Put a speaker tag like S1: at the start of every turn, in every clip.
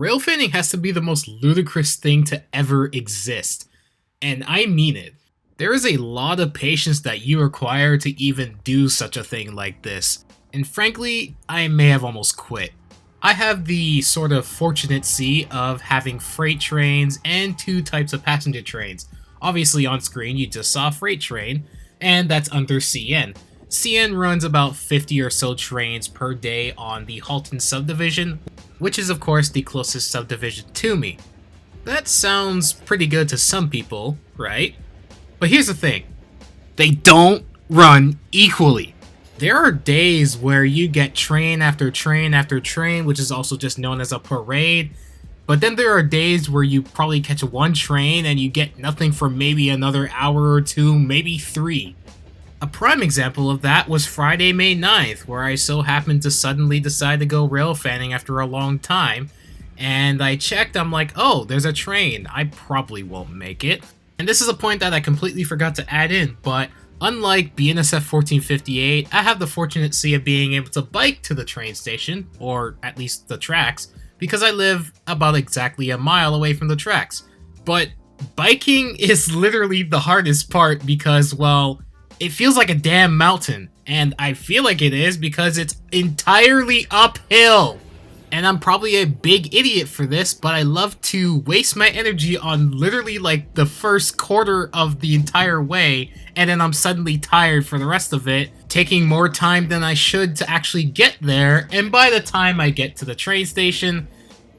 S1: Railfanning has to be the most ludicrous thing to ever exist. And I mean it. There is a lot of patience that you require to even do such a thing like this. And frankly, I may have almost quit. I have the sort of fortunate seat of having freight trains and two types of passenger trains. Obviously on screen you just saw freight train, and that's under CN. CN runs about 50 or so trains per day on the Halton subdivision, which is of course the closest subdivision to me. That sounds pretty good to some people, right? But here's the thing. They don't run equally. There are days where you get train after train after train, which is also just known as a parade. But then there are days where you probably catch one train and you get nothing for maybe another hour or two, maybe 3. A prime example of that was Friday, May 9th, where I so happened to suddenly decide to go railfanning after a long time. And I checked, I'm like, oh, there's a train. I probably won't make it. And this is a point that I completely forgot to add in, but unlike BNSF 1458, I have the fortunate seat of being able to bike to the train station, or at least the tracks, because I live about exactly a mile away from the tracks. But biking is literally the hardest part because, well, it feels like a damn mountain, and I feel like it is because it's entirely uphill. And I'm probably a big idiot for this, but I love to waste my energy on literally like the first quarter of the entire way, and then I'm suddenly tired for the rest of it, taking more time than I should to actually get there, and by the time I get to the train station,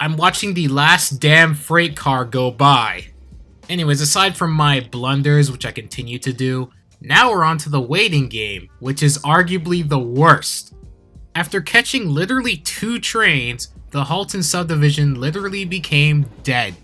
S1: I'm watching the last damn freight car go by. Anyways, aside from my blunders, which I continue to do, now we're on to the waiting game, which is arguably the worst. After catching literally 2 trains, the Halton subdivision literally became dead.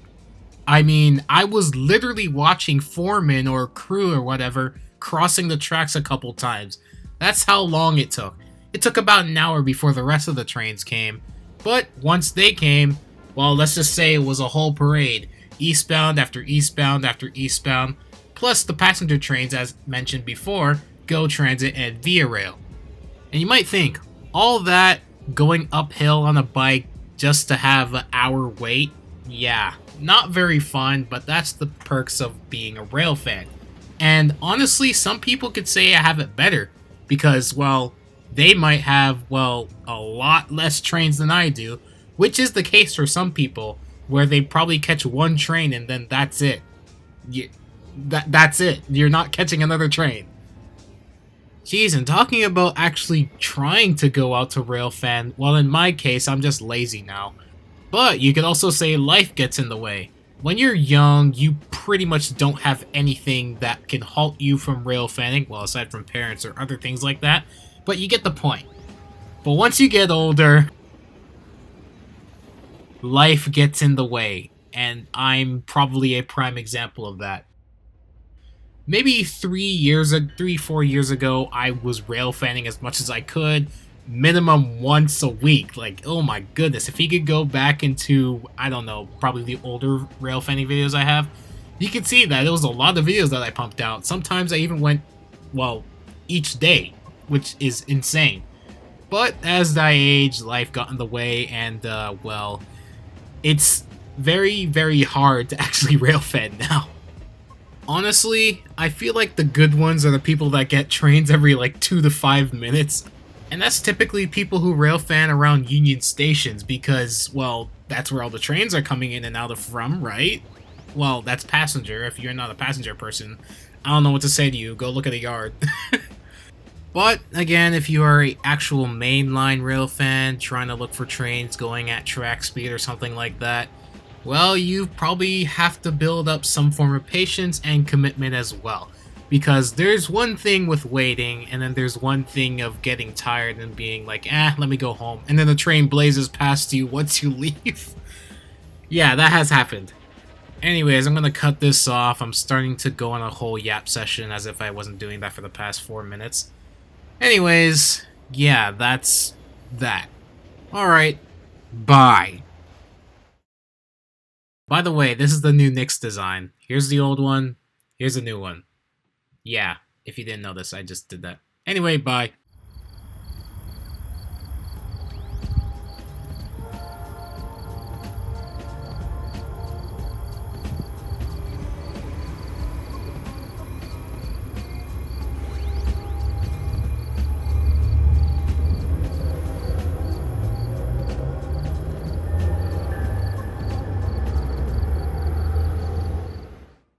S1: I mean, I was literally watching foremen or crew or whatever crossing the tracks a couple times. That's how long it took. It took about an hour before the rest of the trains came. But once they came, well, let's just say it was a whole parade. Eastbound after eastbound after eastbound. Plus the passenger trains, as mentioned before, GO Transit and Via Rail. And you might think, all that going uphill on a bike just to have an hour wait? Yeah, not very fun, but that's the perks of being a rail fan. And honestly, some people could say I have it better because, well, they might have, well, a lot less trains than I do, which is the case for some people, where they probably catch one train and then that's it. That's it. You're not catching another train. Jeez, and talking about actually trying to go out to railfan, well, in my case, I'm just lazy now. But you could also say life gets in the way. When you're young, you pretty much don't have anything that can halt you from railfanning, well, aside from parents or other things like that, but you get the point. But once you get older, life gets in the way, and I'm probably a prime example of that. Maybe 4 years ago, I was railfanning as much as I could, minimum once a week. Like, oh my goodness, if you could go back into, I don't know, probably the older railfanning videos I have, you could see that there was a lot of videos that I pumped out. Sometimes I even went, well, each day, which is insane. But as I aged, life got in the way, and, well, it's very, very hard to actually railfan now. Honestly, I feel like the good ones are the people that get trains every like 2 to 5 minutes. And that's typically people who railfan around Union stations because, well, that's where all the trains are coming in and out of from, right? Well, that's passenger. If you're not a passenger person, I don't know what to say to you. Go look at a yard. But, again, if you are an actual mainline railfan trying to look for trains going at track speed or something like that, well, you probably have to build up some form of patience and commitment as well. Because there's one thing with waiting, and then there's one thing of getting tired and being like, let me go home. And then the train blazes past you once you leave. Yeah, that has happened. Anyways, I'm gonna cut this off. I'm starting to go on a whole yap session as if I wasn't doing that for the past 4 minutes. Anyways, yeah, that's that. Alright, bye. By the way, this is the new Nyx design. Here's the old one. Here's the new one. Yeah, if you didn't know this, I just did that. Anyway, bye.